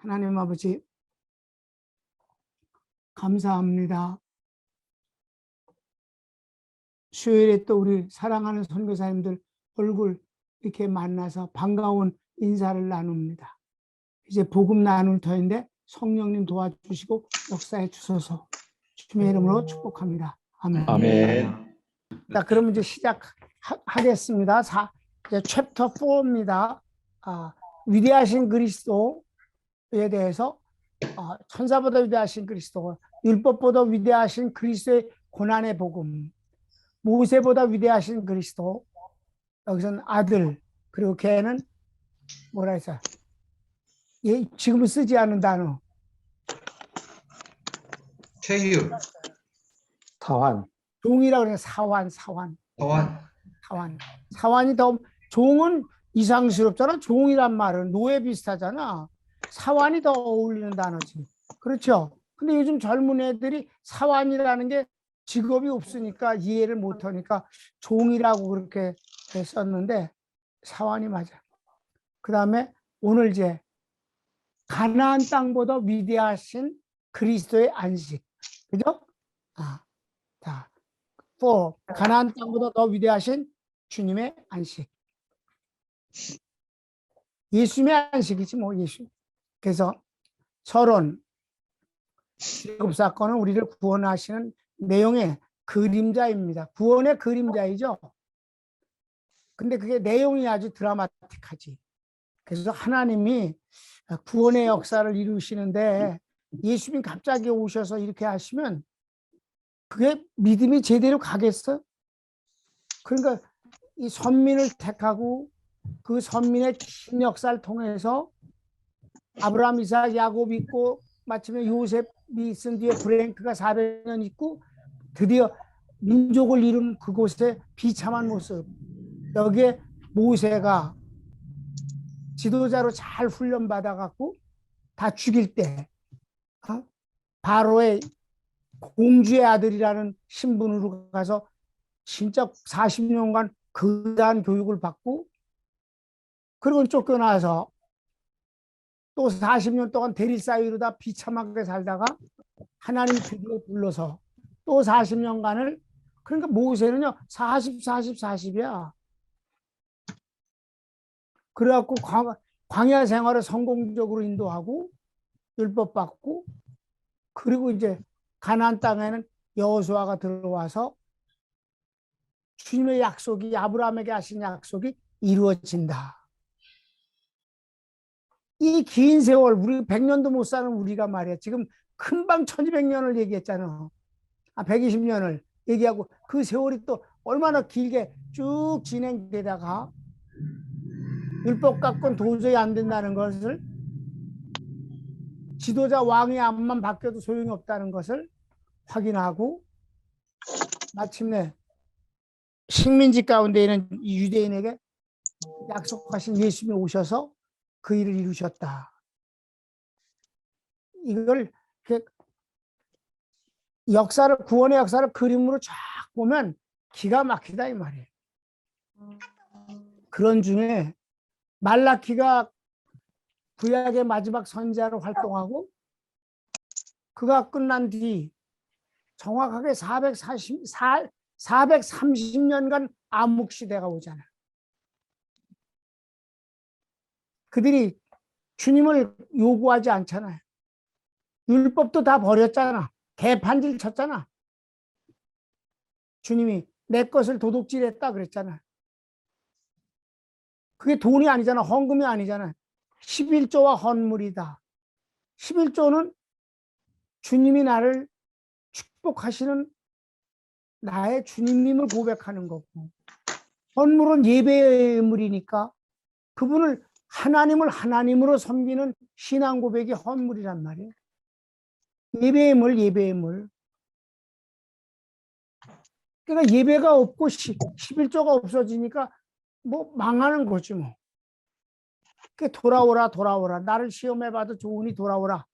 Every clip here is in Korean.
하나님 아버지, 감사합니다. 수요일에 또 우리 사랑하는 선교사님들 얼굴 이렇게 만나서 반가운 인사를 나눕니다. 이제 복음 나눌 터인데 성령님 도와주시고 역사해 주셔서 주님의 이름으로 축복합니다. 아멘. 아멘. 자, 그럼 이제 시작하겠습니다. 이제 챕터 4입니다. 위대하신 그리스도에 대해서 천사보다 위대하신 그리스도, 율법보다 위대하신 그리스도의 고난의 복음, 모세보다 위대하신 그리스도, 여기서는 아들, 그리고 걔는 뭐라 했어요? 지금 쓰지 않은 단어. 최희율. 사환. 종이라고 그래요. 사환. 사환이 더, 종은 이상스럽잖아. 종이란 말은 노예 비슷하잖아. 사환이 더 어울리는 단어지. 그렇죠? 근데 요즘 젊은 애들이 사환이라는 게 직업이 없으니까 이해를 못하니까 종이라고 그렇게 썼는데 사환이 맞아. 그 다음에 오늘 이제 가나안 땅보다 위대하신 그리스도의 안식. 그죠? 자, 가나안 땅보다 더 위대하신 주님의 안식. 예수님의 안식이지 뭐 예수. 그래서 서론, 출애굽 사건은 우리를 구원하시는 내용의 그림자입니다. 구원의 그림자이죠. 근데 그게 내용이 아주 드라마틱하지. 그래서 하나님이 구원의 역사를 이루시는데 예수님 갑자기 오셔서 이렇게 하시면 그게 믿음이 제대로 가겠어? 그러니까 이 선민을 택하고 그 선민의 긴 역사를 통해서 아브라함, 이삭, 야곱 있고 마침내 요셉이 있은 뒤에 브랭크가 400년 있고 드디어 민족을 이룬 그곳의 비참한 모습. 여기에 모세가 지도자로 잘 훈련받아갖고 다 죽일 때 바로의 공주의 아들이라는 신분으로 가서 진짜 40년간 거대한 교육을 받고 그리고 쫓겨나서 또 40년 동안 대릴사위로다 비참하게 살다가 하나님 드디어 불러서 또 40년간을, 그러니까 모세는요 40이야. 그래갖고 광야 생활을 성공적으로 인도하고 율법 받고 그리고 이제 가나안 땅에는 여호수아가 들어와서 주님의 약속이, 아브라함에게 하신 약속이 이루어진다. 이 긴 세월, 우리 100년도 못 사는 우리가 말이야. 지금 금방 1200년을 얘기했잖아. 120년을 얘기하고 그 세월이 또 얼마나 길게 쭉 진행되다가 율법 갖고는 도저히 안 된다는 것을, 지도자 왕의 암만 바뀌어도 소용이 없다는 것을 확인하고 마침내 식민지 가운데 있는 유대인에게 약속하신 예수님이 오셔서 그 일을 이루셨다. 이걸 역사를, 구원의 역사를 그림으로 쫙 보면 기가 막히다 이 말이에요. 그런 중에 말라키가 구약의 마지막 선지자로 활동하고 그가 끝난 뒤 정확하게 430년간 암묵시대가 오잖아요. 그들이 주님을 요구하지 않잖아요. 율법도 다 버렸잖아. 개판질 쳤잖아. 주님이 내 것을 도둑질했다 그랬잖아요. 그게 돈이 아니잖아. 헌금이 아니잖아. 11조와 헌물이다. 11조는 주님이 나를 축복하시는 나의 주님님을 고백하는 거고, 헌물은 예배물이니까 그분을, 하나님을 하나님으로 섬기는 신앙 고백이 헌물이란 말이에요. 예배의 물. 그러니까 예배가 없고 11조가 없어지니까 뭐 망하는 거지 뭐. 돌아오라. 나를 시험해봐도 좋으니 돌아오라.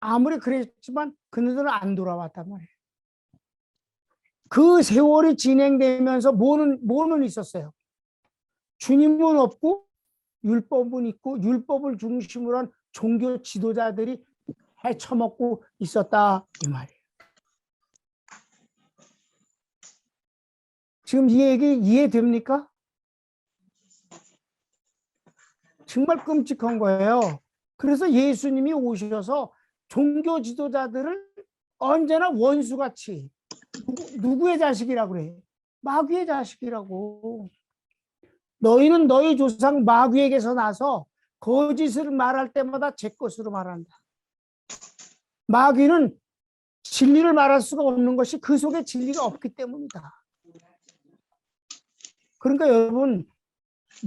아무리 그랬지만 그들은 안 돌아왔단 말이에요. 그 세월이 진행되면서 뭐는 있었어요? 주님은 없고 율법은 있고 율법을 중심으로 한 종교 지도자들이 헤쳐먹고 있었다 이 말이에요. 지금 이 얘기 이해됩니까? 정말 끔찍한 거예요. 그래서 예수님이 오셔서 종교 지도자들을 언제나 원수같이 누구의 자식이라고 그래? 마귀의 자식이라고. 너희는 너희 조상 마귀에게서 나서 거짓을 말할 때마다 제 것으로 말한다. 마귀는 진리를 말할 수가 없는 것이 그 속에 진리가 없기 때문이다. 그러니까 여러분,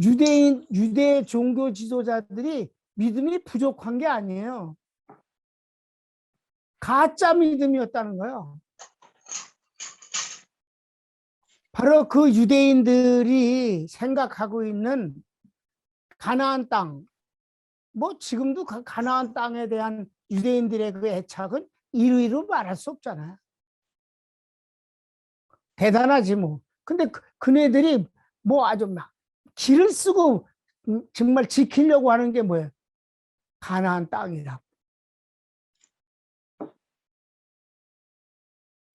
유대 종교 지도자들이 믿음이 부족한 게 아니에요. 가짜 믿음이었다는 거예요. 바로 그 유대인들이 생각하고 있는 가나안 땅, 뭐 지금도 가나안 땅에 대한 유대인들의 그 애착은 이루이루 말할 수 없잖아요. 대단하지 뭐. 근데 그네들이 뭐 아주 막 길을 쓰고 정말 지키려고 하는 게 뭐예요? 가나안 땅이라고.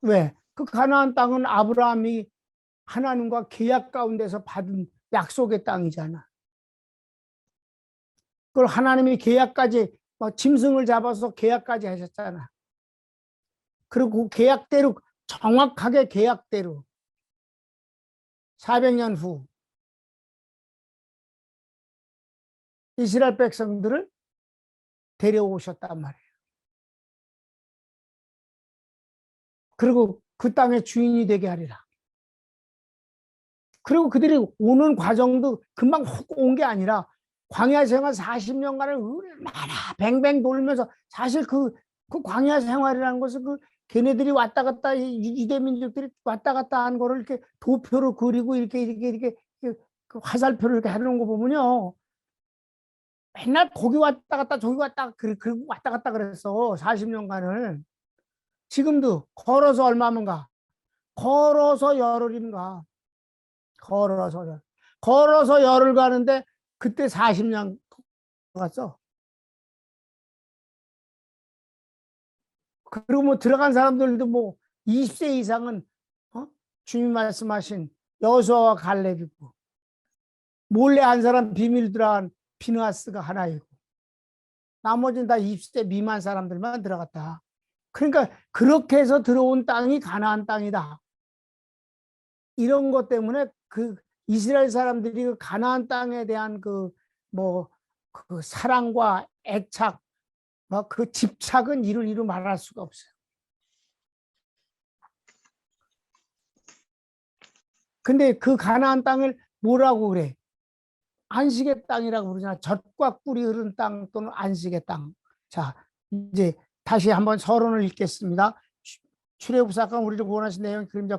왜? 그 가나안 땅은 아브라함이 하나님과 계약 가운데서 받은 약속의 땅이잖아. 그걸 하나님이 계약까지 짐승을 잡아서 계약까지 하셨잖아. 그리고 그 계약대로 정확하게 계약대로 400년 후 이스라엘 백성들을 데려오셨단 말이에요. 그리고 그 땅의 주인이 되게 하리라. 그리고 그들이 오는 과정도 금방 훅 온 게 아니라 광야 생활 40년간을 얼마나 뱅뱅 돌면서 사실 그 광야 생활이라는 것은 걔네들이 왔다 갔다 유대 민족들이 왔다 갔다 한 거를 이렇게 도표로 그리고 이렇게 그 화살표를 이렇게 해놓은 거 보면요. 맨날 거기 왔다 갔다 저기 왔다 그리고 왔다 갔다 그랬어. 40년간을. 지금도 걸어서 얼마면 가? 걸어서 열흘이면 가. 걸어서 열흘 가는데 그때 40년 갔어. 그리고 뭐 들어간 사람들도 뭐 20세 이상은 주님 말씀하신 여호수아와 갈렙이고 몰래 한 사람 비밀 들어간 비느하스가 하나이고 나머지는 다 20세 미만 사람들만 들어갔다. 그러니까 그렇게 해서 들어온 땅이 가나안 땅이다. 이런 것 때문에 그 이스라엘 사람들이 그 가나안 땅에 대한 그 사랑과 애착, 그 집착은 이루 말할 수가 없어요. 근데 그 가나안 땅을 뭐라고 그래? 안식의 땅이라고 그러잖아. 젖과 꿀이 흐른 땅 또는 안식의 땅. 자, 이제 다시 한번 서론을 읽겠습니다. 출애굽사건 우리를 구원하신 내용 그림자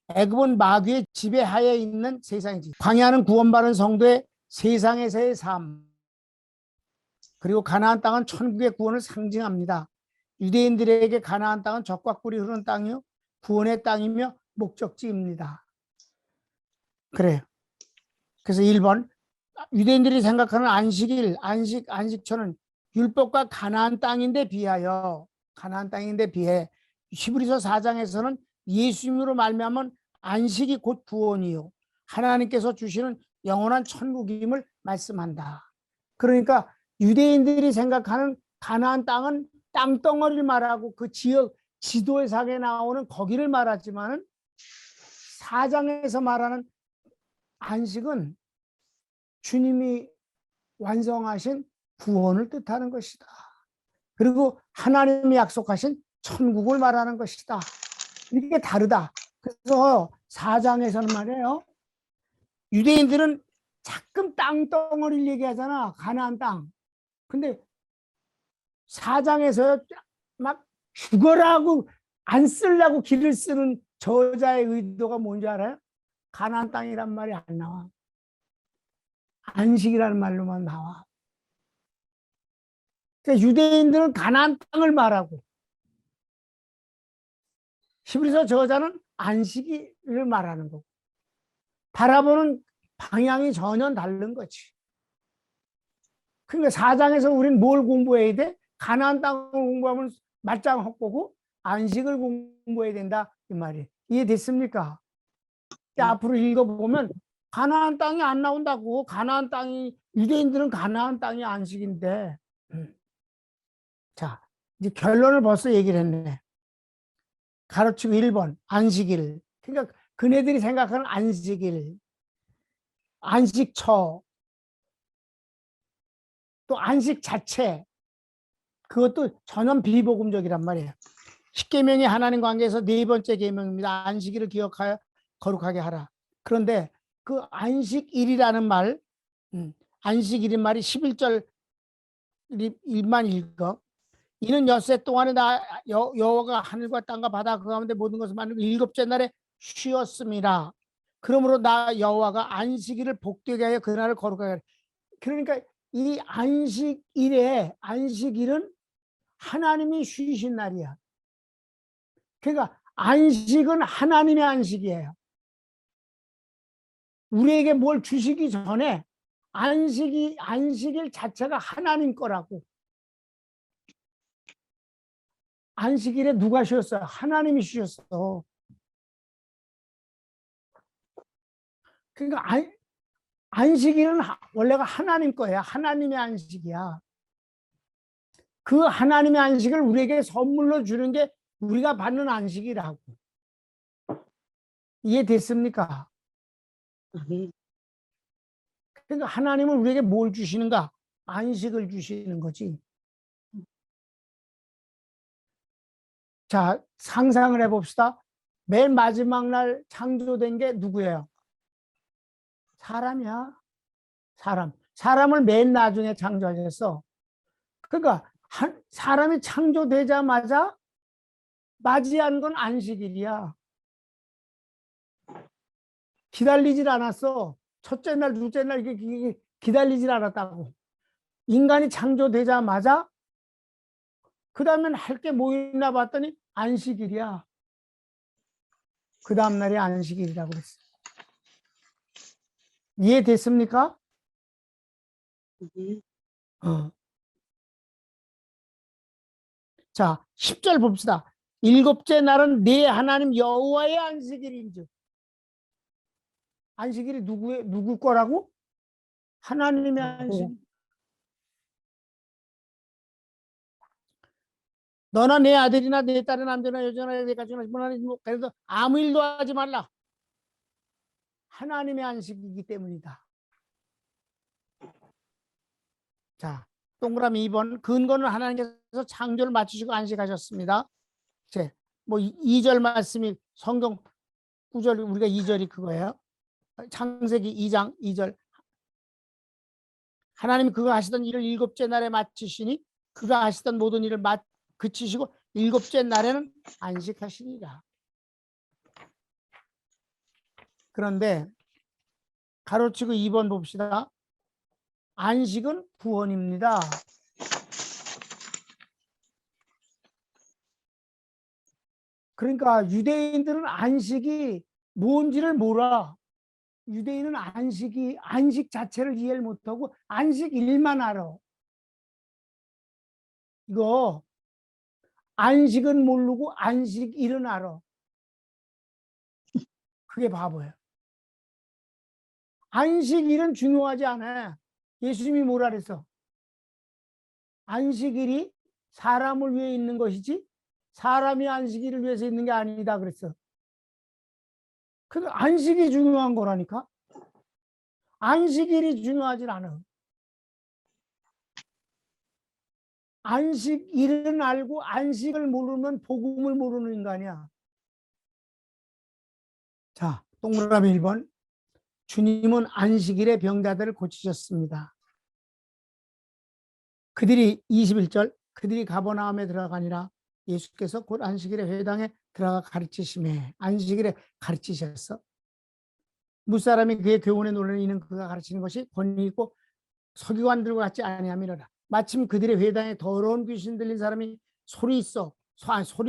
애굽은 마귀의 지배하에 있는 세상이지. 광야는 구원받은 성도의 세상에서의 삶. 그리고 가나안 땅은 천국의 구원을 상징합니다. 유대인들에게 가나안 땅은 젖과 꿀이 흐르는 땅이요 구원의 땅이며 목적지입니다. 그래요. 그래서 1번 유대인들이 생각하는 안식일, 안식처는 율법과 가나안 땅인데 비하여 히브리서 4장에서는 예수님으로 말미암은 안식이 곧 구원이요 하나님께서 주시는 영원한 천국임을 말씀한다. 그러니까 유대인들이 생각하는 가나안 땅은 땅덩어리를 말하고 그 지역 지도상에 나오는 거기를 말하지만 4장에서 말하는 안식은 주님이 완성하신 구원을 뜻하는 것이다. 그리고 하나님이 약속하신 천국을 말하는 것이다. 이게 다르다. 그래서 4장에서는 말이에요. 유대인들은 가끔 땅덩어리를 얘기하잖아. 가나안 땅. 근데 4장에서 막 죽어라고 안 쓰려고 길을 쓰는 저자의 의도가 뭔지 알아요? 가나안 땅이란 말이 안 나와. 안식이라는 말로만 나와. 그러니까 유대인들은 가나안 땅을 말하고 히브리서 저자는 안식일을 말하는 거고 바라보는 방향이 전혀 다른 거지. 그러니까 4장에서 우리는 뭘 공부해야 돼? 가나안 땅을 공부하면 말짱 헛고고 안식을 공부해야 된다 이 말이에요. 이해됐습니까? 앞으로 읽어보면 가나안 땅이 안 나온다고. 가나안 땅이, 유대인들은 가나안 땅이 안식인데. 자, 이제 결론을 벌써 얘기를 했네. 가르치고 1번 안식일. 그러니까 그네들이 생각하는 안식일, 안식처, 또 안식 자체, 그것도 전혀 비복음적이란 말이에요. 10계명이 하나님 관계에서 네 번째 계명입니다. 안식일을 기억하여 거룩하게 하라. 그런데 그 안식일이라는 말, 안식일인 말이 11절 일만 읽어. 이는 엿새 동안에 여호와가 하늘과 땅과 바다 그 가운데 모든 것을 만들고 일곱째 날에 쉬었습니다. 그러므로 나 여호와가 안식일을 복되게 하여 그날을 거룩하게 하라. 그러니까 이 안식일은 하나님이 쉬신 날이야. 그러니까 안식은 하나님의 안식이에요. 우리에게 뭘 주시기 전에 안식일 자체가 하나님 거라고. 안식일에 누가 쉬었어요? 하나님이 쉬었어. 그러니까 안식일은 원래가 하나님 거야. 하나님의 안식이야. 그 하나님의 안식을 우리에게 선물로 주는 게 우리가 받는 안식이라고. 이해됐습니까? 그러니까 하나님은 우리에게 뭘 주시는가? 안식을 주시는 거지. 자, 상상을 해봅시다. 맨 마지막 날 창조된 게 누구예요? 사람이야. 사람을 맨 나중에 창조하셨어. 그러니까 사람이 창조되자마자 맞이한 건 안식일이야. 기다리질 않았어. 첫째 날, 둘째 날 이게 기다리질 않았다고. 인간이 창조되자마자 그 다음엔 할 게 뭐 있나 봤더니 안식일이야. 그 다음 날이 안식일이라고 그랬어. 이해됐습니까? 자, 10절 봅시다. 일곱째 날은 네 하나님 여호와의 안식일인즉. 안식일이 누구 거라고? 하나님의 안식. 너나 내 아들이나 내 딸이나 남자나 여자나 내 가족이나 그래도 아무 일도 하지 말라. 하나님의 안식이기 때문이다. 자, 동그라미 2번. 근거는 하나님께서 창조를 맞추시고 안식하셨습니다. 뭐 2절 말씀이 성경 구절, 우리가 2절이 그거예요. 창세기 2장 2절. 하나님이 그가 하시던 일을 일곱째 날에 마치시니 그가 하시던 모든 일을 그치시고 일곱째 날에는 안식하시니라. 그런데 가로치고 2번 봅시다. 안식은 구원입니다. 그러니까 유대인들은 안식이 뭔지를 몰라. 유대인은 안식 자체를 이해를 못하고 안식일만 알아. 이거 안식은 모르고 안식일은 알아. 그게 바보예요. 안식일은 중요하지 않아. 예수님이 뭐라 그랬어? 안식일이 사람을 위해 있는 것이지 사람이 안식일을 위해서 있는 게 아니다 그랬어. 근데 안식이 중요한 거라니까. 안식일이 중요하진 않아. 안식일은 알고 안식을 모르면 복음을 모르는 인간이야. 자, 동그라미 1번. 주님은 안식일에 병자들을 고치셨습니다. 그들이 21절 그들이 가버나움에 들어가니라. 예수께서 곧 안식일에 회당에 들어가 가르치심에 안식일에 가르치셨어. 무사람이 그의 교훈에 놀라는 이는 그가 가르치는 것이 권위 있고 서기관들과 같지 아니함이로라. 마침 그들의 회당에 더러운 귀신 들린 사람이 소리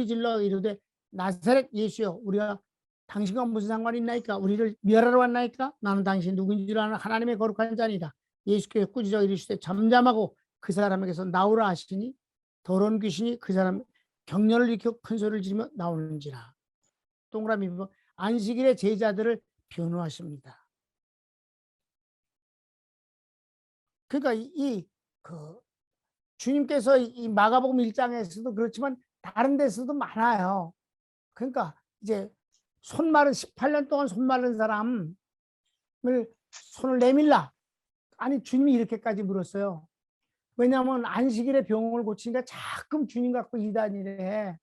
질러 이르되 나사렛 예수여 우리가 당신과 무슨 상관이 있나이까? 우리를 멸하러 왔나이까? 나는 당신 누구인 줄 아는 하나님의 거룩한 자니다. 예수께서 꾸짖어 이르시되 잠잠하고 그 사람에게서 나오라 하시니 더러운 귀신이 그 사람 경련을 일으켜 큰 소리를 지르며 나오는지라. 동그라미 보면 안식일의 제자들을 변호하십니다. 그러니까 그 주님께서 이 마가복음 1장에서도 그렇지만 다른 데서도 많아요. 그러니까 이제 손 마른 18년 동안 손 마른 사람을 손을 내밀라. 아니 주님이 이렇게까지 물었어요. 왜냐하면 안식일에 병을 고치니까 자꾸 주님 갖고 이단이래.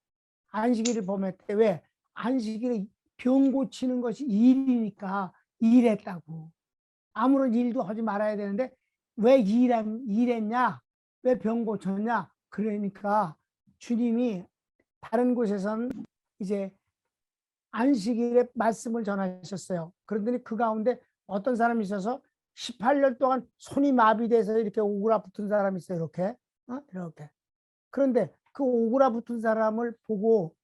안식일을 범했대. 왜? 안식일에 병 고치는 것이 일이니까 일했다고. 아무런 일도 하지 말아야 되는데 왜 일했냐? 왜 병 고쳤냐? 그러니까 주님이 다른 곳에서는 이제 안식일에 말씀을 전하셨어요. 그러더니 그 가운데 어떤 사람이 있어서 18년 동안 손이 마비돼서 이렇게 오그라붙은 사람이 있어요. 이렇게. 이렇게. 그런데 그 오그라붙은 사람을 보고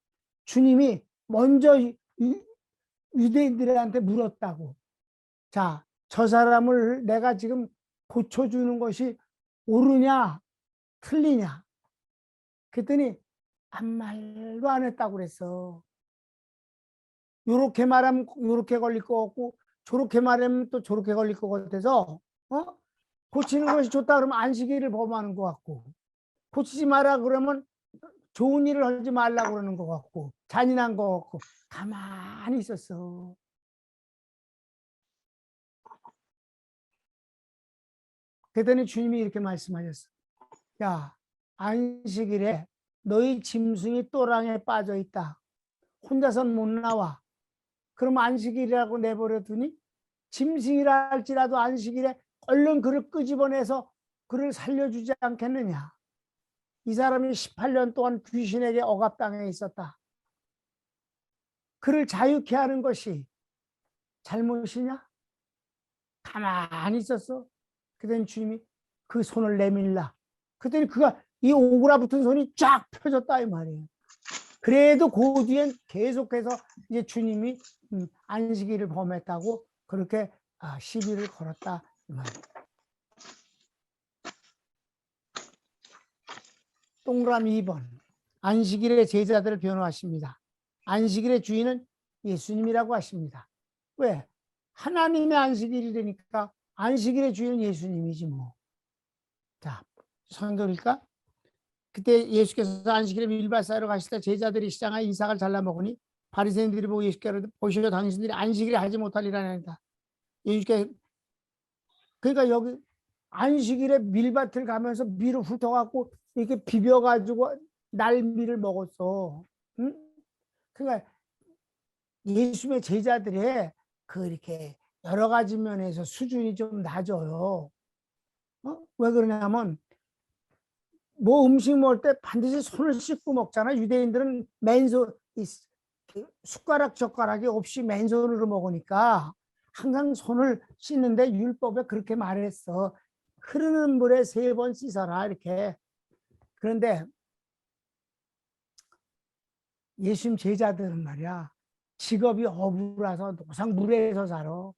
주님이 먼저 유대인들한테 물었다고. 자, 저 사람을 내가 지금 고쳐주는 것이 옳으냐, 틀리냐. 그랬더니 아무 말도 안 했다고 그랬어. 요렇게 말하면 요렇게 걸릴 것 같고, 저렇게 말하면 또 저렇게 걸릴 것 같아서, 고치는 것이 좋다 그러면 안식일을 범하는 것 같고, 고치지 마라 그러면 좋은 일을 하지 말라고 그러는 것 같고, 잔인한 것 같고, 가만히 있었어. 그랬더니 주님이 이렇게 말씀하셨어. 야, 안식일에 너희 짐승이 또랑에 빠져 있다. 혼자선 못 나와. 그럼 안식일이라고 내버려 두니 짐승이라 할지라도 안식일에 얼른 그를 끄집어내서 그를 살려주지 않겠느냐. 이 사람이 18년 동안 귀신에게 억압당해 있었다. 그를 자유케 하는 것이 잘못이냐? 가만히 있었어. 그랬더니 주님이 그 손을 내밀라. 그랬더니 그가 이 오그라붙은 손이 쫙 펴졌다 이 말이에요. 그래도 그 뒤엔 계속해서 이제 주님이 안식일을 범했다고 그렇게 시비를 걸었다 이 말이에요. 동그라미 2번. 안식일의 제자들을 변호하십니다. 안식일의 주인은 예수님이라고 하십니다. 왜? 하나님의 안식일이니까 안식일의 주인은 예수님이지 뭐. 자, 성경일까? 그때 예수께서 안식일에 밀밭 사이로 가실 때 제자들이 시장에 이삭을 잘라 먹으니 바리새인들이 보고 예수께로 보시려 당신들이 안식일에 하지 못하리라는다. 예수께 그러니까 여기 안식일에 밀밭을 가면서 밀을 훑어갖고 이렇게 비벼가지고 날밀을 먹었어. 응? 그러니까 예수님의 제자들의 그 이렇게 여러 가지 면에서 수준이 좀 낮아요. 왜 그러냐면 뭐 음식 먹을 때 반드시 손을 씻고 먹잖아. 유대인들은 맨손, 숟가락 젓가락이 없이 맨손으로 먹으니까 항상 손을 씻는데 율법에 그렇게 말했어. 흐르는 물에 3번 씻어라 이렇게. 그런데 예수님 제자들은 말이야 직업이 어부라서 노상 물에서 살아.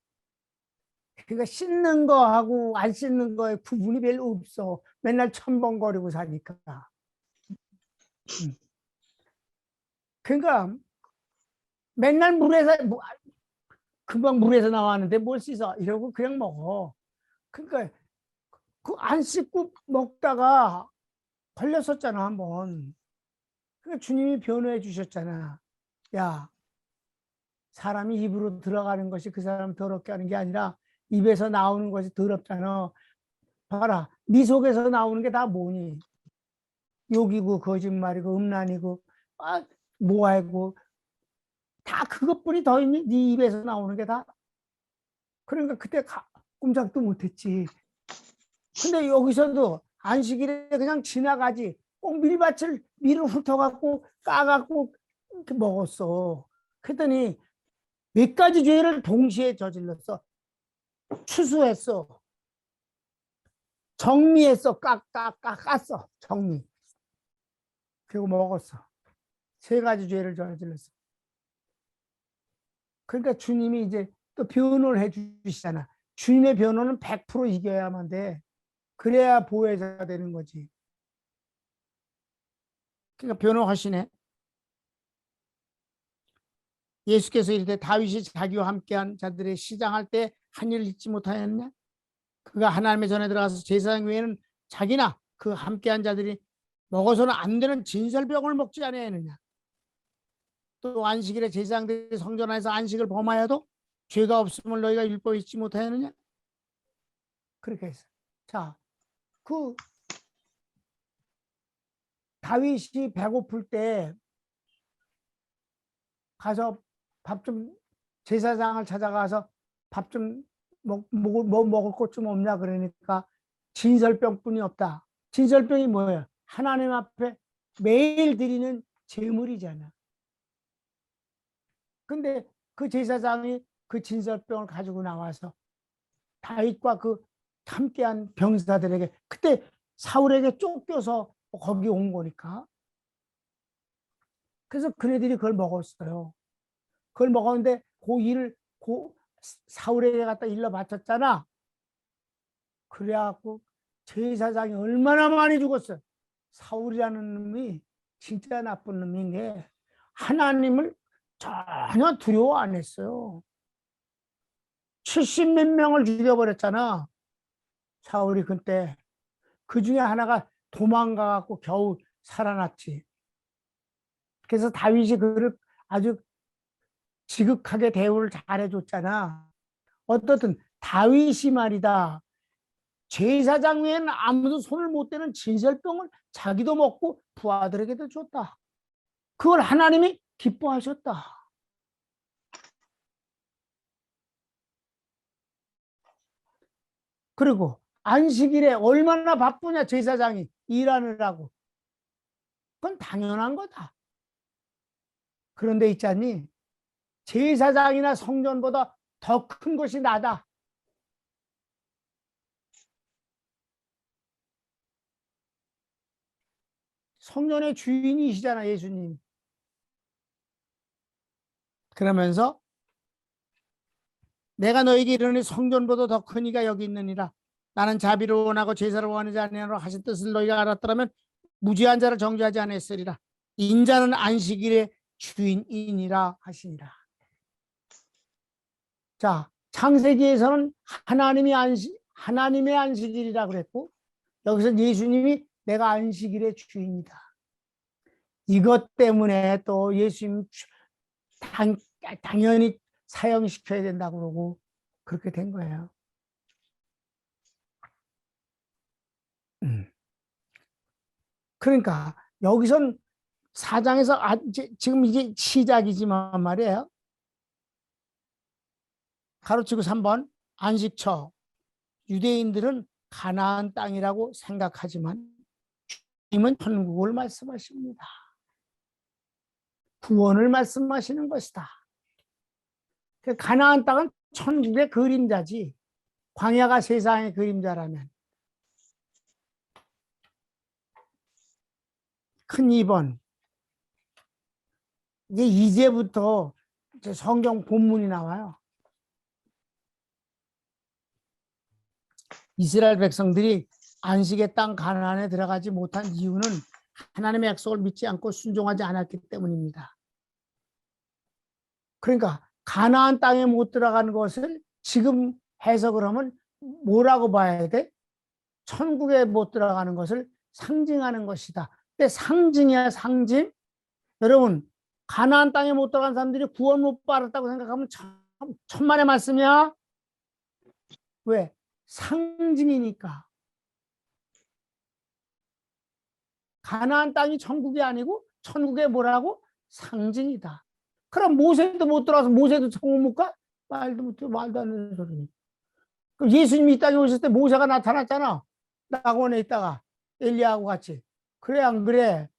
그러니까 씻는 거하고 안 씻는 거에 구분이 별로 없어. 맨날 첨벙거리고 사니까. 그러니까 맨날 물에서 금방 물에서 나왔는데 뭘 씻어 이러고 그냥 먹어. 그러니까 그 안 씻고 먹다가 걸렸었잖아 한번. 그러니까 주님이 변호해 주셨잖아. 야, 사람이 입으로 들어가는 것이 그 사람 더럽게 하는 게 아니라 입에서 나오는 것이 더럽잖아. 봐라, 네 속에서 나오는 게 다 뭐니? 욕이고 거짓말이고 음란이고 모하고 다 그것뿐이 더 있니? 네 입에서 나오는 게 다. 그러니까 그때 꼼짝도 못했지. 근데 여기서도 안식일에 그냥 지나가지. 꼭 밀을 훑어갖고 까갖고 이렇게 먹었어. 그랬더니 몇 가지 죄를 동시에 저질렀어. 추수했어. 정리했어. 깠어. 정리. 그리고 먹었어. 3가지 죄를 저질렀어. 그러니까 주님이 이제 또 변호를 해 주시잖아. 주님의 변호는 100% 이겨야만 돼. 그래야 보혜자가 되는 거지. 그러니까 변호하시네. 예수께서 이르되 다윗이 자기와 함께한 자들의 시장할 때 한 일을 잊지 못하였냐? 그가 하나님의 전에 들어가서 제사장 외에는 자기나 그 함께한 자들이 먹어서는 안 되는 진설병을 먹지 아니하느냐? 또 안식일에 제사장들이 성전 안에서 안식을 범하여도 죄가 없음을 너희가 율법에 잊지 못하였느냐? 그렇게 했어요. 자, 그 다윗이 배고플 때 가서 밥 좀 제사장을 찾아가서 밥 좀 뭐 먹을 것 좀 없냐 그러니까 진설병뿐이 없다. 진설병이 뭐예요? 하나님 앞에 매일 드리는 제물이잖아. 근데 그 제사장이 그 진설병을 가지고 나와서 다윗과 그 함께한 병사들에게 그때 사울에게 쫓겨서 거기 온 거니까. 그래서 그네들이 그걸 먹었어요. 그걸 먹었는데 그 일을 사울에게 갖다 일러 바쳤잖아. 그래갖고 제사장이 얼마나 많이 죽었어요. 사울이라는 놈이 진짜 나쁜 놈인 게 하나님을 전혀 두려워 안 했어요. 70몇 명을 죽여버렸잖아. 사울이 그때. 그 중에 하나가 도망가갖고 겨우 살아났지. 그래서 다윗이 그를 아주 지극하게 대우를 잘해줬잖아. 어떻든 다윗이 말이다. 제사장 외에는 아무도 손을 못 대는 진설병을 자기도 먹고 부하들에게도 줬다. 그걸 하나님이 기뻐하셨다. 그리고 안식일에 얼마나 바쁘냐 제사장이 일하느라고. 그건 당연한 거다. 그런데 있잖니 제사장이나 성전보다 더 큰 것이 나다. 성전의 주인이시잖아 예수님. 그러면서 내가 너에게 이르노니 성전보다 더 큰 이가 여기 있느니라. 나는 자비를 원하고 제사를 원하지 아니하노라 하신 뜻을 너희가 알았더라면 무죄한 자를 정죄하지 않았으리라. 인자는 안식일의 주인이니라 하시니라. 자, 창세기에서는 하나님의 안식일이라 그랬고 여기서 예수님이 내가 안식일의 주인이다. 이것 때문에 또 예수님 당연히 사형시켜야 된다고 그러고 그렇게 된 거예요. 그러니까 여기선 4장에서 지금 이게 시작이지만 말이에요. 가로치고 3번 안식처. 유대인들은 가나안 땅이라고 생각하지만 주님은 천국을 말씀하십니다. 구원을 말씀하시는 것이다. 가나안 땅은 천국의 그림자지. 광야가 세상의 그림자라면. 큰 2번. 이제부터 성경 본문이 나와요. 이스라엘 백성들이 안식의 땅 가나안에 들어가지 못한 이유는 하나님의 약속을 믿지 않고 순종하지 않았기 때문입니다. 그러니까 가나안 땅에 못 들어간 것을 지금 해석을 하면 뭐라고 봐야 돼? 천국에 못 들어가는 것을 상징하는 것이다. 근데 상징이야 상징. 여러분 가나안 땅에 못 들어간 사람들이 구원 못 받았다고 생각하면 천만의 말씀이야. 왜? 상징이니까. 가나안 땅이 천국이 아니고 천국의 뭐라고? 상징이다. 그럼 모세도 못 들어와서 모세도 천국 못 가? 말도 안 되는 소리니. 그럼 예수님이 이 땅에 오셨을 때 모세가 나타났잖아. 낙원에 있다가 엘리야하고 같이. 그래 안 그래?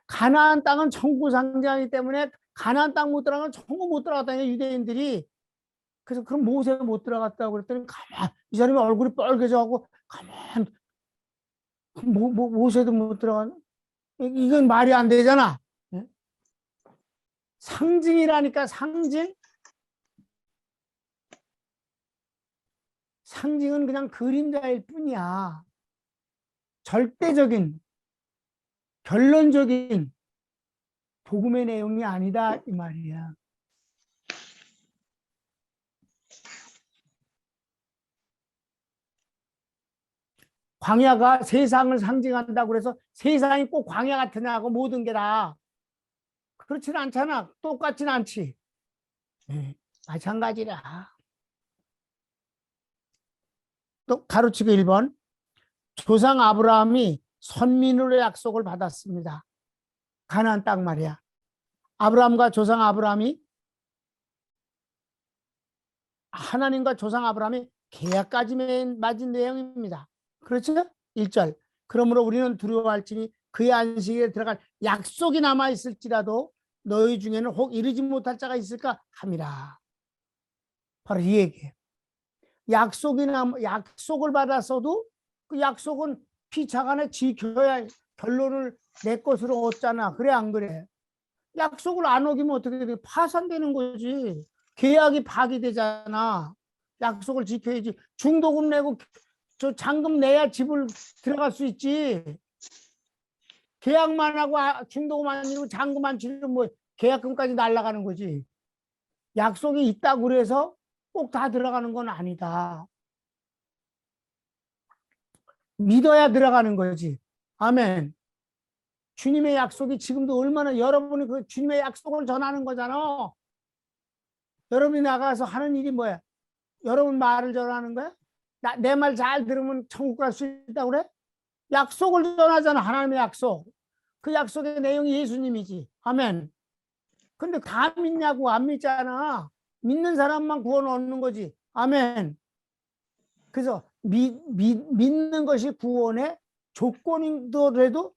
가나안 땅은 천국 상징이기 때문에 가나안 땅 못 들어가면 천국 못 들어갔다는 유대인들이. 그래서 그럼 모세 못 들어갔다고 그랬더니 이 사람이 얼굴이 빨개져가고 가만 모세도 못 들어가는 이건 말이 안 되잖아. 상징이라니까 상징. 상징은 그냥 그림자일 뿐이야. 절대적인, 결론적인 복음의 내용이 아니다 이 말이야. 광야가 세상을 상징한다고 그래서 세상이 꼭 광야 같으냐고 모든 게 다 그렇지는 않잖아. 똑같지는 않지. 마찬가지라. 또 가로치기 1번. 조상 아브라함이 선민으로 약속을 받았습니다. 가나안 땅 말이야. 아브라함과 조상 아브라함이 하나님과 조상 아브라함이 계약까지 맺은 내용입니다. 그렇죠? 1절. 그러므로 우리는 두려워할지니 그의 안식에 들어갈 약속이 남아있을지라도 너희 중에는 혹 이르지 못할 자가 있을까 함이라. 바로 이 얘기예요. 약속을 받았어도 그 약속은 피차간에 지켜야 결론을 내 것으로 얻잖아. 그래 안 그래? 약속을 안 어기면 어떻게 돼? 파산되는 거지. 계약이 파기되잖아. 약속을 지켜야지. 중도금 내고 저 잔금 내야 집을 들어갈 수 있지. 계약만 하고 중도금 안 치르고 잔금 안 치르면 뭐 계약금까지 날아가는 거지. 약속이 있다고 그래서 꼭 다 들어가는 건 아니다. 믿어야 들어가는 거지. 아멘. 주님의 약속이 지금도 얼마나 여러분이 그 주님의 약속을 전하는 거잖아. 여러분이 나가서 하는 일이 뭐야? 여러분 말을 전하는 거야? 내 말 잘 들으면 천국 갈 수 있다고 그래? 약속을 전하잖아. 하나님의 약속. 그 약속의 내용이 예수님이지. 아멘. 근데 다 믿냐고 안 믿잖아. 믿는 사람만 구원 얻는 거지. 아멘. 그래서 믿는 것이 구원의 조건이더라도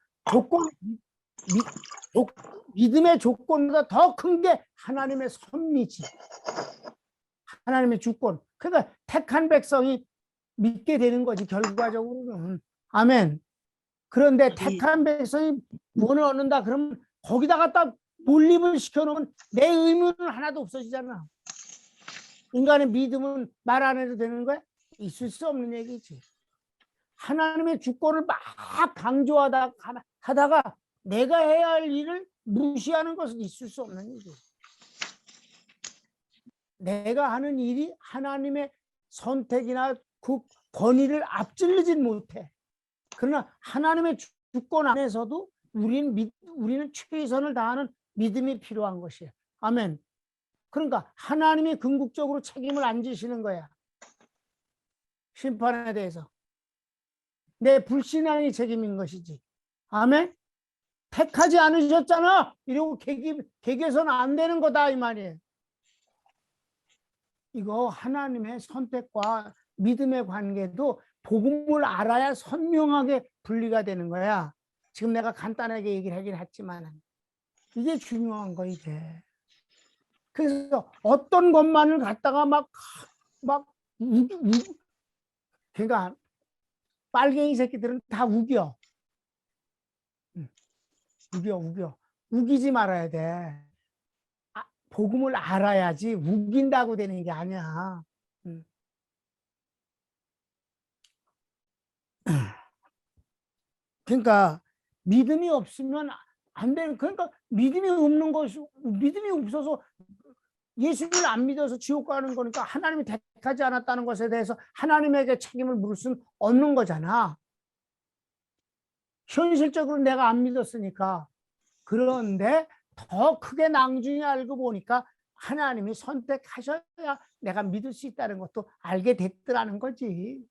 믿음의 조건보다 더 큰 게 하나님의 섭리지. 하나님의 주권. 그러니까 택한 백성이 믿게 되는 거지 결과적으로는. 아멘. 그런데 택한 백성이 구원을 얻는다 그러면 거기다 갖다 몰입을 시켜놓으면 내 의무는 하나도 없어지잖아. 인간의 믿음은 말 안 해도 되는 거야? 있을 수 없는 얘기지. 하나님의 주권을 막 강조하다가 내가 해야 할 일을 무시하는 것은 있을 수 없는 일이지. 내가 하는 일이 하나님의 선택이나 그 권위를 앞질르진 못해. 그러나 하나님의 주권 안에서도 우리는 최선을 다하는 믿음이 필요한 것이야. 아멘. 그러니까 하나님이 궁극적으로 책임을 안 지시는 거야. 심판에 대해서. 내 불신앙이 책임인 것이지. 아멘. 택하지 않으셨잖아. 이러고 개개서는 안 되는 거다 이 말이에요. 이거 하나님의 선택과 믿음의 관계도 복음을 알아야 선명하게 분리가 되는 거야. 지금 내가 간단하게 얘기를 하긴 했지만 이게 중요한 거 이게. 그래서 어떤 것만을 갖다가 막 그러니까 빨갱이 새끼들은 다 우겨. 우겨. 우기지 말아야 돼. 복음을 알아야지 우긴다고 되는 게 아니야. 그러니까 믿음이 없으면 안 되는. 그러니까 믿음이 없어서 예수를 안 믿어서 지옥 가는 거니까 하나님이 택하지 않았다는 것에 대해서 하나님에게 책임을 물을 수는 없는 거잖아. 현실적으로 내가 안 믿었으니까. 그런데 더 크게 낭중히 알고 보니까 하나님이 선택하셔야 내가 믿을 수 있다는 것도 알게 됐더라는 거지.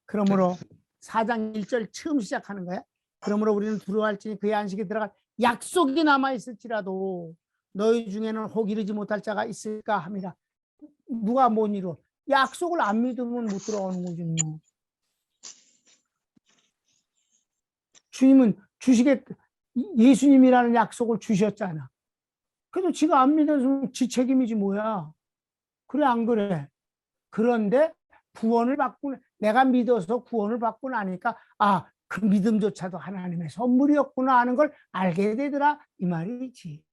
그러므로 4장 1절 처음 시작하는 거야. 그러므로 우리는 두려워할지니 그의 안식에 들어갈 약속이 남아있을지라도 너희 중에는 혹 이르지 못할 자가 있을까 함이라. 누가 못 이뤄? 약속을 안 믿으면 못 들어오는 거지. 주님은 예수님이라는 약속을 주셨잖아. 그래도 지가 안 믿어서 지 책임이지 뭐야. 그래 안 그래? 그런데 구원을 받고 내가 믿어서 구원을 받고 나니까 그 믿음조차도 하나님의 선물이었구나 하는 걸 알게 되더라 이 말이지.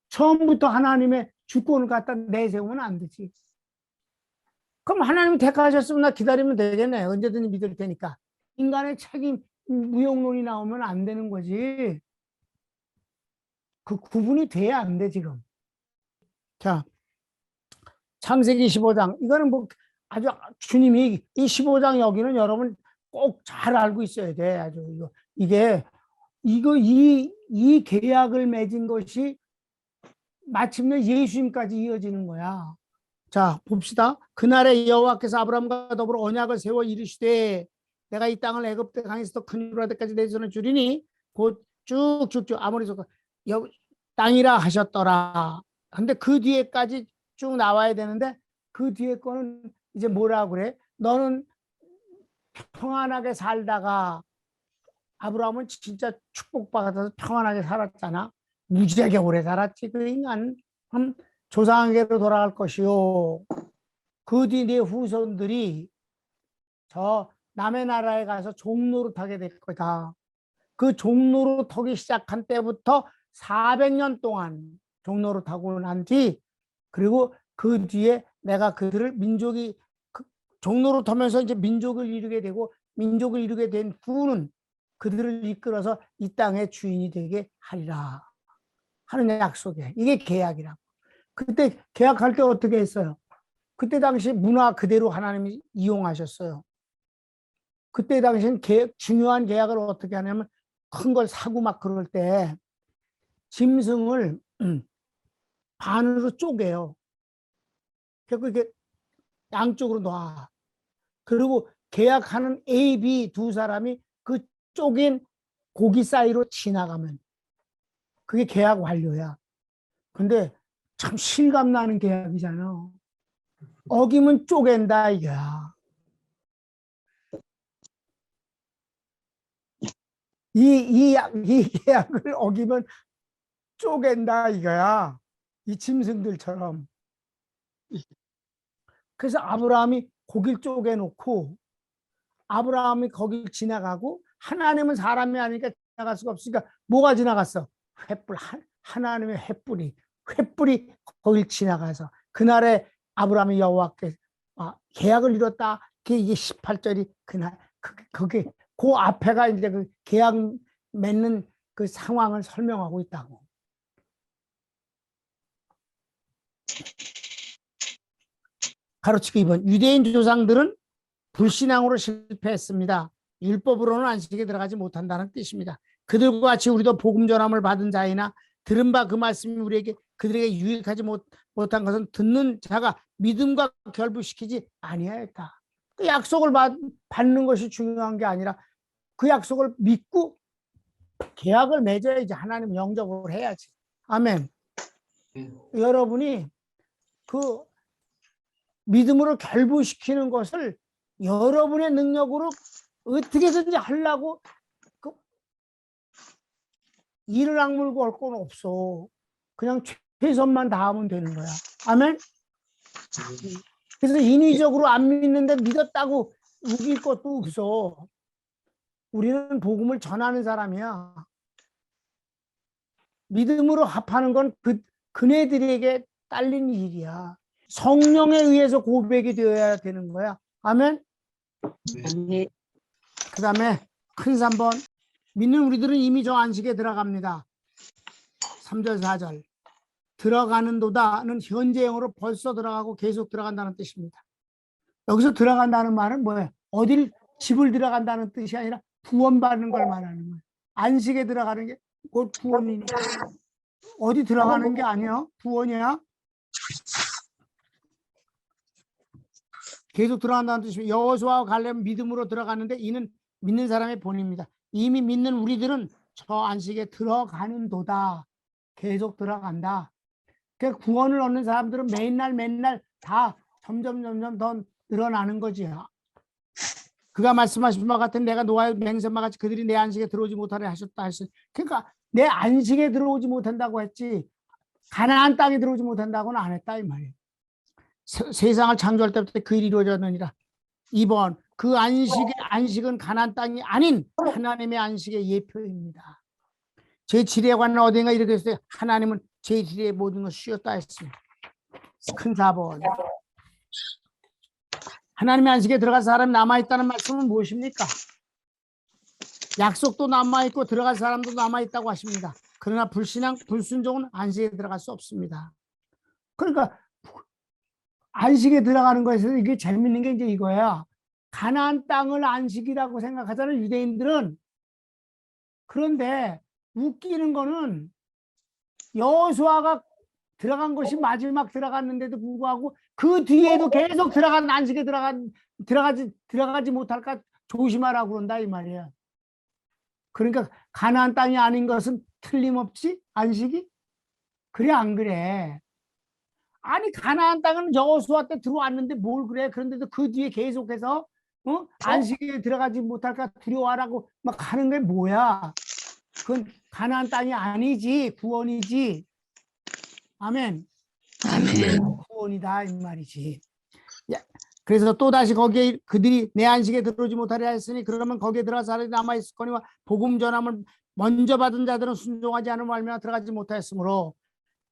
처음부터 하나님의 주권을 갖다 내세우면 안 되지. 그럼 하나님 택하셨으면 나 기다리면 되겠네. 언제든지 믿을 테니까. 인간의 책임, 무용론이 나오면 안 되는 거지. 그 구분이 돼야 안 돼, 지금. 자, 창세기 15장. 이거는 뭐 아주 주님이 이 15장 여기는 여러분 꼭 잘 알고 있어야 돼. 아주 이 계약을 맺은 것이 마침내 예수님까지 이어지는 거야. 자, 봅시다. 그날에 여호와께서 아브라함과 더불어 언약을 세워 이르시되 내가 이 땅을 애굽 강에서 큰 유라 데까지 내 손에 주리니 곧 쭉쭉쭉 아모리서 땅이라 하셨더라. 근데 그 뒤에까지 쭉 나와야 되는데 그 뒤에 거는 이제 뭐라 그래? 너는 평안하게 살다가 아브라함은 진짜 축복받아서 평안하게 살았잖아. 무지하게 오래 살았지. 그 인간 조상에게로 돌아갈 것이요. 그 뒤 네 후손들이 저 남의 나라에 가서 종노릇하게 될 거다. 그 종노릇하기 시작한 때부터 400년 동안 종노릇하고 난 뒤, 그리고 그 뒤에 내가 그들을 민족이 종노릇하면서 이제 민족을 이루게 되고, 민족을 이루게 된 후는 그들을 이끌어서 이 땅의 주인이 되게 하리라 하는 약속이에요. 이게 계약이라고. 그때 계약할 때 어떻게 했어요? 그때 당시 문화 그대로 하나님이 이용하셨어요. 그때 당시엔 중요한 계약을 어떻게 하냐면 큰 걸 사고 막 그럴 때 짐승을 반으로 쪼개요. 그리고 이렇게 양쪽으로 놔. 그리고 계약하는 A, B 두 사람이 그 쪼갠 고기 사이로 지나가면 그게 계약 완료야. 근데 참 실감나는 계약이잖아. 어기면 쪼갠다 이거야. 이 계약을 어기면 쪼갠다 이거야. 이 짐승들처럼. 그래서 아브라함이 고기를 쪼개놓고 아브라함이 거길 지나가고, 하나님은 사람이 아니니까 지나갈 수가 없으니까 뭐가 지나갔어? 횃불, 하나님의 횃불이 거길 지나가서 그날에 아브라함이 여호와께 계약을 이뤘다. 이게 18절이 그날 그게 그 앞에가 이제 그 계약 맺는 그 상황을 설명하고 있다고. 가로치기 2번. 유대인 조상들은 불신앙으로 실패했습니다. 율법으로는 안식에 들어가지 못한다는 뜻입니다. 그들과 같이 우리도 복음 전함을 받은 자이나 들은 바 그 말씀이 우리에게 그들에게 유익하지 못한 것은 듣는 자가 믿음과 결부시키지 아니하였다. 그 약속을 받는 것이 중요한 게 아니라 그 약속을 믿고 계약을 맺어야지. 하나님 영접을 해야지. 아멘. 여러분이 그 믿음으로 결부시키는 것을 여러분의 능력으로 어떻게든지 하려고 이를 악물고 할 건 없어. 그냥 최선만 다하면 되는 거야. 아멘. 그래서 인위적으로 안 믿는데 믿었다고 우길 것도 없어. 우리는 복음을 전하는 사람이야. 믿음으로 합하는 건 그네들에게 딸린 일이야. 성령에 의해서 고백이 되어야 되는 거야. 아멘. 그 다음에 큰 3번. 믿는 우리들은 이미 저 안식에 들어갑니다. 3절 4절. 들어가는도다는 현재형으로 벌써 들어가고 계속 들어간다는 뜻입니다. 여기서 들어간다는 말은 뭐예요? 집을 들어간다는 뜻이 아니라 구원받는 걸 말하는 거예요. 안식에 들어가는 게 곧 구원이니까. 어디 들어가는 게 아니야. 구원이야. 계속 들어간다는 뜻입니다. 여호수아와 갈렙은 믿음으로 들어가는데 이는 믿는 사람의 본입니다. 이미 믿는 우리들은 저 안식에 들어가는도다. 계속 들어간다. 그 구원을 얻는 사람들은 맨날 다 점점 더 늘어나는 거지. 그가 말씀하신 바 같은 내가 노아의 맹세와 같이 그들이 내 안식에 들어오지 못하려 하셨다 하셨. 그러니까 내 안식에 들어오지 못한다고 했지 가나안 땅에 들어오지 못한다고는 안 했다 이 말이에요. 세상을 창조할 때부터 그 일이 이루어졌느니라. 2번. 그 안식은 가나안 땅이 아닌 하나님의 안식의 예표입니다. 제7에 관한 어딘가 이렇게 했어요. 하나님은 제1의 모든 것을 쉬었다 했습니다. 큰 4번. 하나님의 안식에 들어간 사람이 남아있다는 말씀은 무엇입니까? 약속도 남아있고 들어갈 사람도 남아있다고 하십니다. 그러나 불신앙, 불순종은 안식에 들어갈 수 없습니다. 그러니까 안식에 들어가는 거에서 이게 재밌는 게 이제 이거야. 가나안 땅을 안식이라고 생각하잖아요, 유대인들은. 그런데 웃기는 거는 여호수아가 들어간 것이 마지막 들어갔는데도 불구하고 그 뒤에도 계속 들어간 안식에 들어가지 못할까 조심하라고 그런다 이 말이야. 그러니까 가나안 땅이 아닌 것은 틀림없지 안식이? 그래 안 그래? 아니 가나안 땅은 여호수아 때 들어왔는데 뭘 그래? 그런데도 그 뒤에 계속해서 안식에 들어가지 못할까 두려워하라고 막 하는 게 뭐야? 그건 가나안 땅이 아니지 구원이지. 아멘. 구원이다 이 말이지. 그래서 또다시 거기에 그들이 내 안식에 들어오지 못하려 했으니 그러면 거기에 들어갈 사람이 남아있을 거니와 복음 전함을 먼저 받은 자들은 순종하지 않으면 말미암아 들어가지 못하였으므로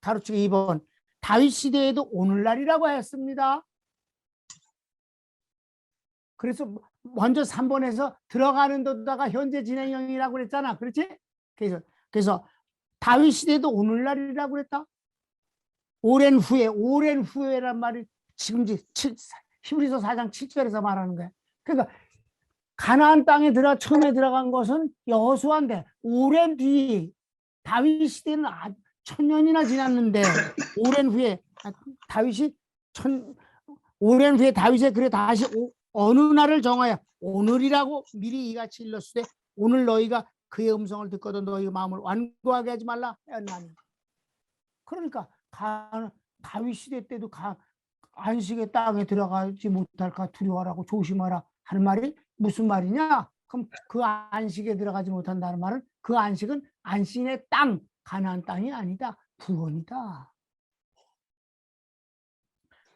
가로치기 2번 다윗 시대에도 오늘날이라고 했습니다. 그래서 먼저 3번에서 들어가는 데다가 현재 진행형이라고 그랬잖아. 그렇지? 그래서 다윗 시대에도 오늘날이라고 그랬다. 오랜 후에란 말이 지금 히브리서 4장 7절에서 말하는 거야. 그러니까 가나안 땅에 처음에 들어간 것은 여호수아인데 오랜 뒤 다윗 시대는 1000년이나 지났는데 오랜 후에 다윗이 그래 다시 어느 날을 정하여 오늘이라고 미리 이같이 일렀으되 오늘 너희가 그의 음성을 듣거든 너희 마음을 완고하게 하지 말라 하였나니. 그러니까 다윗 시대 때도 안식의 땅에 들어가지 못할까 두려워하라고 조심하라 하는 말이 무슨 말이냐? 그럼 그 안식에 들어가지 못한다는 말은 그 안식은 안식의 땅, 가나안 땅이 아니다. 구원이다.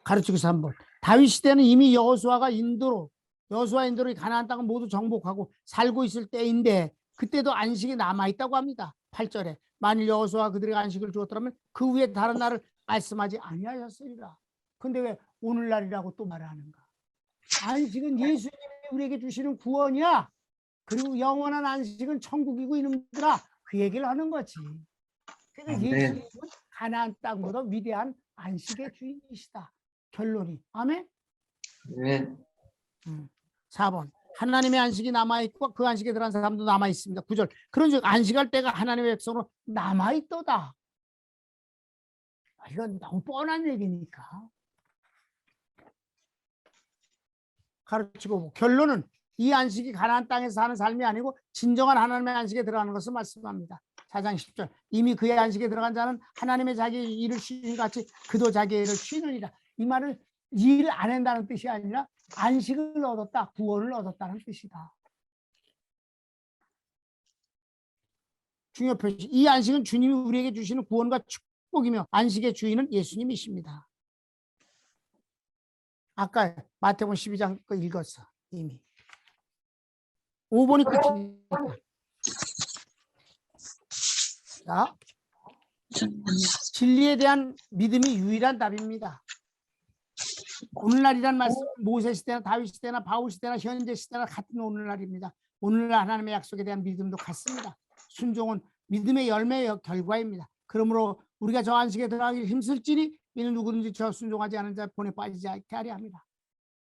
가르치기 3번. 다윗 시대는 이미 여호수아 인도로 가나안 땅을 모두 정복하고 살고 있을 때인데 그때도 안식이 남아있다고 합니다. 8절에 만일 여호수아가 그들에게 안식을 주었더라면 그 후에 다른 날을 말씀하지 아니하였으리라. 근데 왜 오늘날이라고 또 말하는가? 안식은 예수님이 우리에게 주시는 구원이야. 그리고 영원한 안식은 천국이고 이놈들아 그 얘기를 하는 거지. 그러니까 예수님은 가나안 땅보다 위대한 안식의 주인이시다. 결론이. 아멘? 네. 4번. 하나님의 안식이 남아있고 그 안식에 들어간 사람도 남아있습니다. 9절. 그런즉 안식할 때가 하나님의 백성으로 남아있도다. 이건 너무 뻔한 얘기니까. 가르치고 결론은 이 안식이 가나안 땅에서 사는 삶이 아니고 진정한 하나님의 안식에 들어가는 것을 말씀합니다. 4장 10절. 이미 그의 안식에 들어간 자는 하나님의 자기 일을 쉬는 같이 그도 자기의 일을 쉬느니라. 이 말은 일을 안 한다는 뜻이 아니라 안식을 얻었다, 구원을 얻었다는 뜻이다. 중요 표시. 이 안식은 주님이 우리에게 주시는 구원과 축복이며 안식의 주인은 예수님이십니다. 아까 마태복음 12장 거 읽었어 이미. 5번이 끝입니다. 자, 진리에 대한 믿음이 유일한 답입니다. 오늘날이란 말씀 모세 시대나 다윗 시대나 바울 시대나 현재 시대나 같은 오늘날입니다. 오늘날 하나님의 약속에 대한 믿음도 같습니다. 순종은 믿음의 열매의 결과입니다. 그러므로 우리가 저 안식에 들어가기 힘쓸지니 이는 누구든지 저 순종하지 않은 자 본에 빠지지 않게 하려 합니다.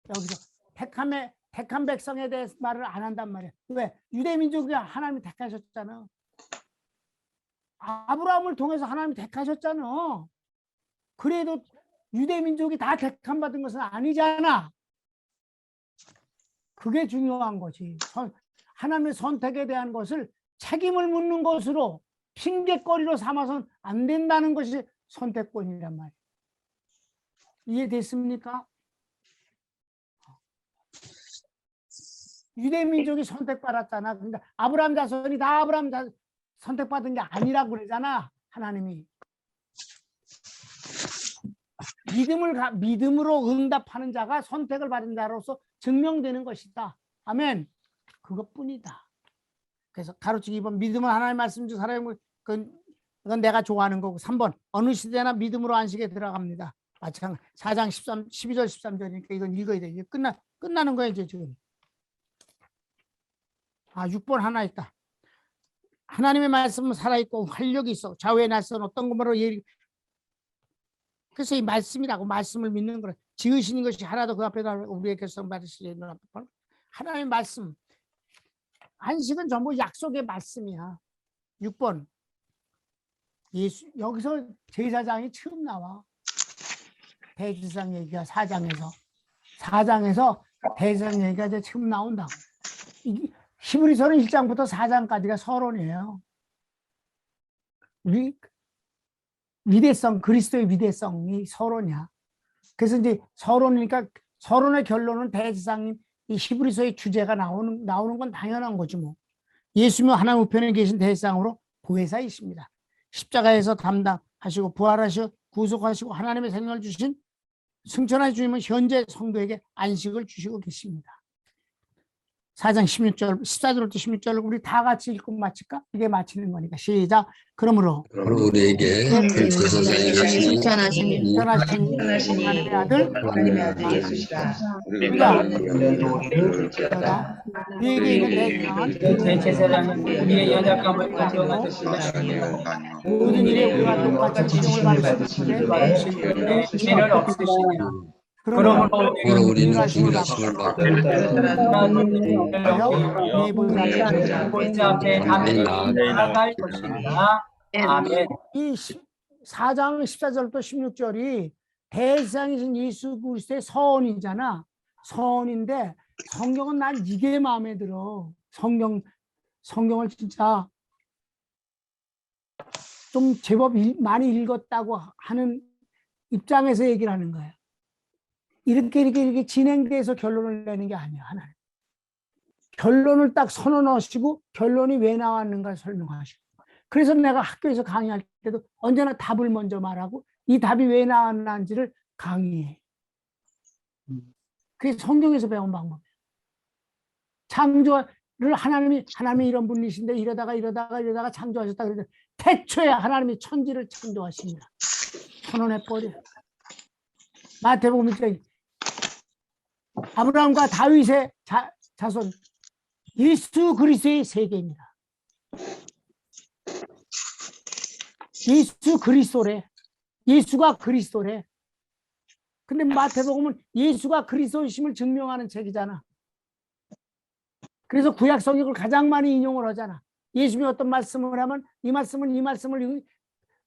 여기서 택한 백성에 대해서 말을 안 한단 말이에요. 왜? 유대민족이 하나님이 택하셨잖아. 아브라함을 통해서 하나님이 택하셨잖아. 그래도 유대민족이 다 택함 받은 것은 아니잖아. 그게 중요한 거지. 하나님의 선택에 대한 것을 책임을 묻는 것으로 핑계거리로 삼아서는 안 된다는 것이 선택권이란 말이에요. 이해됐습니까? 유대민족이 선택받았잖아. 그러니까 아브라함 자손이 다 선택받은 게 아니라고 그러잖아. 하나님이. 믿음으로 응답하는 자가 선택을 받은 자로서 증명되는 것이다. 아멘. 그것뿐이다. 그래서 가로치기 2번 믿음은 하나님의 말씀 중 살아있는 이건 내가 좋아하는 거고. 3번 어느 시대나 믿음으로 안식에 들어갑니다. 마찬가지. 4장 12절 13절이니까 이건 읽어야 돼. 이제 끝나는 거야 이제 지금. 6번 하나 있다. 하나님의 말씀은 살아있고 활력이 있어. 좌우에 낯선 어떤 것으로 그래서 이 말씀이라고, 말씀을 믿는 거라. 지으시는 것이 하나도 그 앞에다 우리의 결성 받으시려 하나님의 말씀. 안식은 전부 약속의 말씀이야. 6번 여기서 제사장이 처음 나와. 대제사장 얘기가 4장에서 대제사장 얘기가 이제 처음 나온다. 히브리서는 1장부터 4장까지가 서론이에요. 위대성, 그리스도의 위대성이 서론이야. 그래서 이제 서론이니까 서론의 결론은 대제사장님, 이 히브리서의 주제가 나오는 건 당연한 거지 뭐. 예수님은 하나님 우편에 계신 대제사장으로 보혜사이십니다. 십자가에서 담당하시고 부활하시고 구속하시고 하나님의 생명을 주신 승천하신 주님은 현재 성도에게 안식을 주시고 계십니다. 4장 16절, 14절부터 16절을 우리 다 같이 읽고 마칠까? 이게 마치는 거니까. 시작. 그러므로 우리에게 제사장이 되시니 전하신 하나님의 아들 예수시다. 우리가 우리에게 있는 대제사장은 대제사장은 우리의 연약함을 감당하시고 모든 일에 우리와 똑같이 지종을 받으시는데 죄를 없으시냐. 그러므로 우리는 주님의 받고 보좌 앞에 나아갈 것입니다. 아멘. 이 4장 14절부터 16절이 대제사장이신 예수 그리스도의 서언이잖아. 서언인데 성경은 난 이게 마음에 들어. 성경을 진짜 좀 제법 많이 읽었다고 하는 입장에서 얘기를 하는 거예요. 이렇게 진행돼서 결론을 내는 게 아니야. 하나님 결론을 딱 선언하시고 결론이 왜 나왔는가 설명하시고. 그래서 내가 학교에서 강의할 때도 언제나 답을 먼저 말하고 이 답이 왜 나왔는지를 강의해. 그게 성경에서 배운 방법이에요. 창조를 하나님이 이런 분이신데 이러다가 창조하셨다. 그래서 태초에 하나님이 천지를 창조하십니다. 선언해버려. 마태복음 1장 아브라함과 다윗의 자손 예수 그리스도의 세계입니다. 예수 그리스도래. 예수가 그리스도래. 근데 마태복음은 예수가 그리스도이심을 증명하는 책이잖아. 그래서 구약 성경을 가장 많이 인용을 하잖아. 예수님이 어떤 말씀을 하면 이 말씀을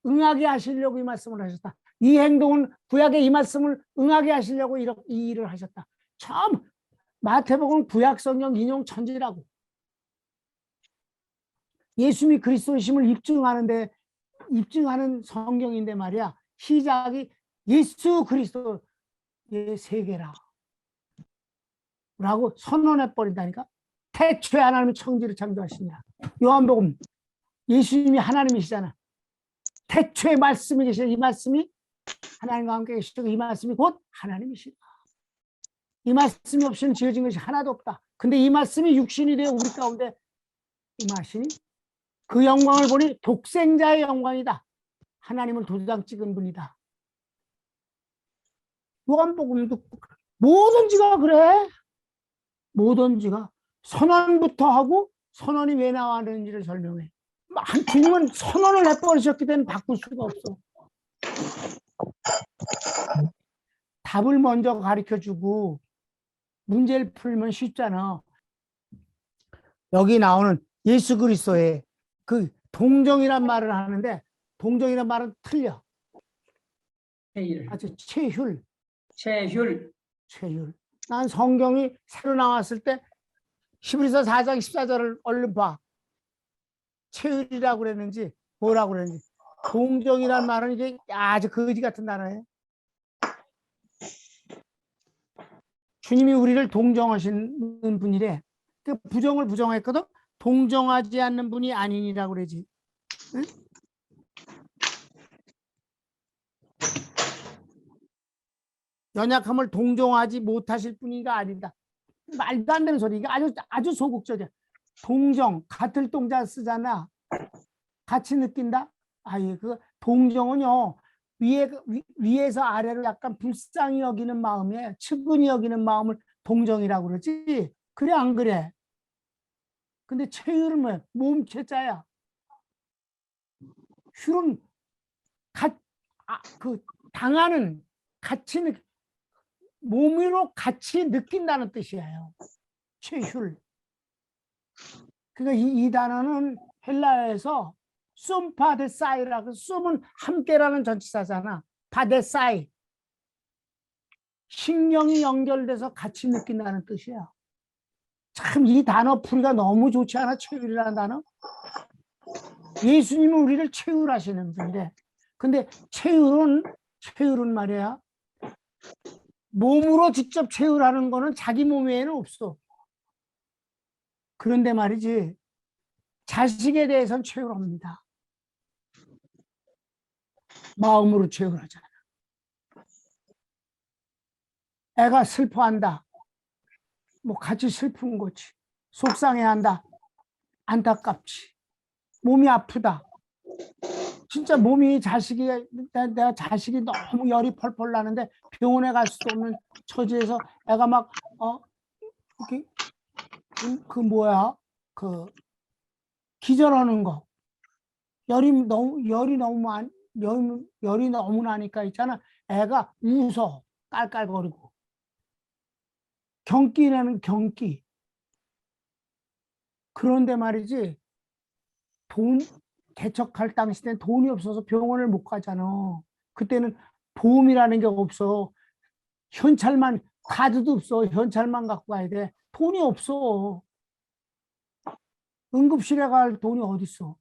응하게 하시려고 이 말씀을 하셨다. 이 행동은 구약의 이 말씀을 응하게 하시려고 이 일을 하셨다. 참 마태복음 구약 성경 인용 천지라고. 예수님이 그리스도이심을 입증하는 성경인데 말이야. 시작이 예수 그리스도의 세계라 라고 선언해 버린다니까. 태초에 하나님이 천지를 창조하시냐. 요한복음 예수님이 하나님이시잖아. 태초에 말씀이 계시다. 이 말씀이 하나님과 함께 계시고 이 말씀이 곧 하나님이시다. 이 말씀이 없이는 지어진 것이 하나도 없다. 근데 이 말씀이 육신이 되어 우리 가운데 임하시니 그 영광을 보니 독생자의 영광이다. 하나님을 도장 찍은 분이다. 요한복음도 뭐든지가 그래. 뭐든지가 선언부터 하고 선언이 왜 나왔는지를 설명해. 주님은 선언을 해버리셨기 때문에 바꿀 수가 없어. 답을 먼저 가르쳐주고 문제를 풀면 쉽잖아. 여기 나오는 예수 그리스도의 그 동정이란 말을 하는데 동정이란 말은 틀려. 아주 체휼. 난 성경이 새로 나왔을 때 히브리서 4장 14절을 얼른 봐. 체휼이라고 그랬는지 뭐라고 그랬는지. 동정이란 말은 이게 아주 거지 같은 단어예요. 주님이 우리를 동정하시는 분이래. 그 부정을 부정했거든. 동정하지 않는 분이 아니니라고 그러지. 응? 연약함을 동정하지 못하실 분이가 아니다. 말도 안 되는 소리. 이게 아주 소극적이야. 동정, 같을 동자 쓰잖아. 같이 느낀다. 아예 그 동정은요 위에서 아래로 약간 불쌍히 여기는 마음에 측은히 여기는 마음을 동정이라고 그러지. 그래 안 그래? 근데 체휼은 뭐야? 몸체자야. 휼은 그 당하는 같이 몸으로 같이 느낀다는 뜻이에요. 체휼. 그러니까 이 단어는 헬라어에서 쏨파데사이라고, 쏨은 함께라는 전치사잖아. 파데사이. 신경이 연결돼서 같이 느낀다는 뜻이야. 참 이 단어 풀이가 너무 좋지 않아? 체휼이라는 단어. 예수님은 우리를 체휼하시는 분인데, 근데 체휼은 말이야, 몸으로 직접 체휼하는 거는 자기 몸 외에는 없어. 그런데 말이지 자식에 대해서는 체휼합니다. 마음으로 체휼하잖아. 애가 슬퍼한다. 뭐 같이 슬픈 거지. 속상해한다. 안타깝지. 몸이 아프다. 진짜 몸이 내가 자식이 너무 열이 펄펄 나는데 병원에 갈 수도 없는 처지에서 애가 막 이렇게 기절하는 거. 열이 너무 나니까 있잖아. 애가 웃어 깔깔거리고. 경기라는 경기. 그런데 말이지 개척할 당시에는 돈이 없어서 병원을 못 가잖아. 그때는 보험이라는 게 없어. 현찰만, 카드도 없어. 현찰만 갖고 가야 돼. 돈이 없어. 응급실에 갈 돈이 어딨어.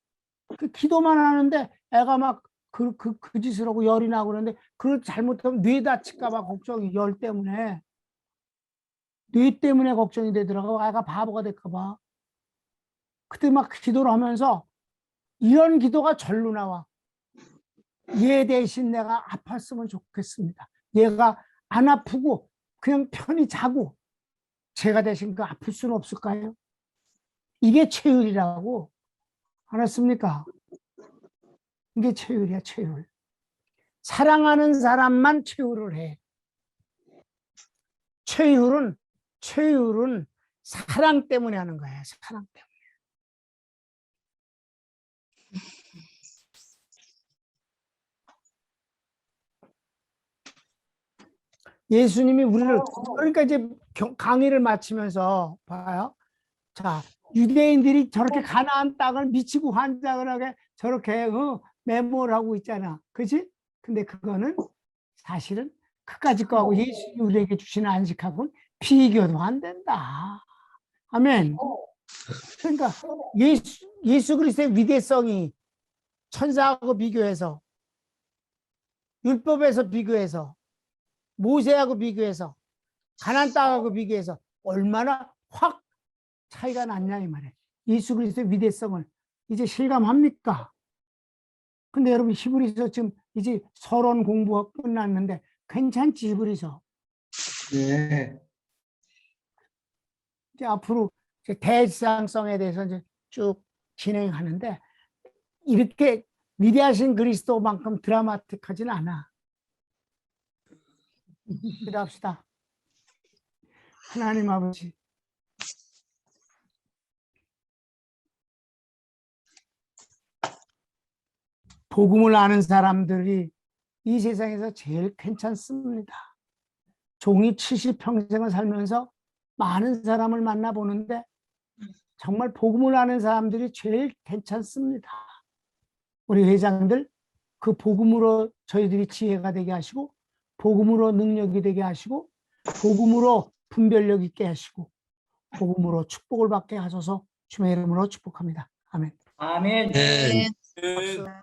그 기도만 하는데 애가 막 그 짓을 하고 열이 나고 그러는데 그걸 잘못하면 뇌 다칠까봐 걱정이, 열 때문에. 뇌 때문에 걱정이 되더라고. 애가 바보가 될까봐. 그때 막 기도를 하면서 이런 기도가 절로 나와. 얘 대신 내가 아팠으면 좋겠습니다. 얘가 안 아프고 그냥 편히 자고 제가 대신 그 아플 수는 없을까요? 이게 체휼이라고. 알았습니까? 이게 체휼이야, 체휼. 사랑하는 사람만 체휼을 해. 체휼은 사랑 때문에 하는 거야. 사랑 때문에. 예수님이 우리를, 그러니까 이제 강의를 마치면서 봐요. 자, 유대인들이 저렇게 가나안 땅을 미치고 환장을 하게 저렇게 메모를 하고 있잖아. 그치? 근데 그거는 사실은 그까짓 거하고 예수님이 우리에게 주시는 안식하고는 비교도 안 된다. 아멘. 그러니까 예수 그리스도의 위대성이 천사하고 비교해서, 율법에서 비교해서, 모세하고 비교해서, 가나안 땅하고 비교해서 얼마나 확 차이가 났냐 이 말이에요. 예수 그리스도의 위대성을 이제 실감합니까? 근데 여러분 히브리서 지금 이제 서론 공부가 끝났는데 괜찮지 히브리서? 네. 이제 앞으로 이제 대지상성에 대해서 이제 쭉 진행하는데 이렇게 위대하신 그리스도만큼 드라마틱하진 않아. 기도합시다. 하나님 아버지, 복음을 아는 사람들이 이 세상에서 제일 괜찮습니다. 종이 70평생을 살면서 많은 사람을 만나보는데 정말 복음을 아는 사람들이 제일 괜찮습니다. 우리 회장들, 그 복음으로 저희들이 지혜가 되게 하시고, 복음으로 능력이 되게 하시고, 복음으로 분별력 있게 하시고, 복음으로 축복을 받게 하소서. 주의 이름으로 축복합니다. 아멘. 아멘. 네. 박수.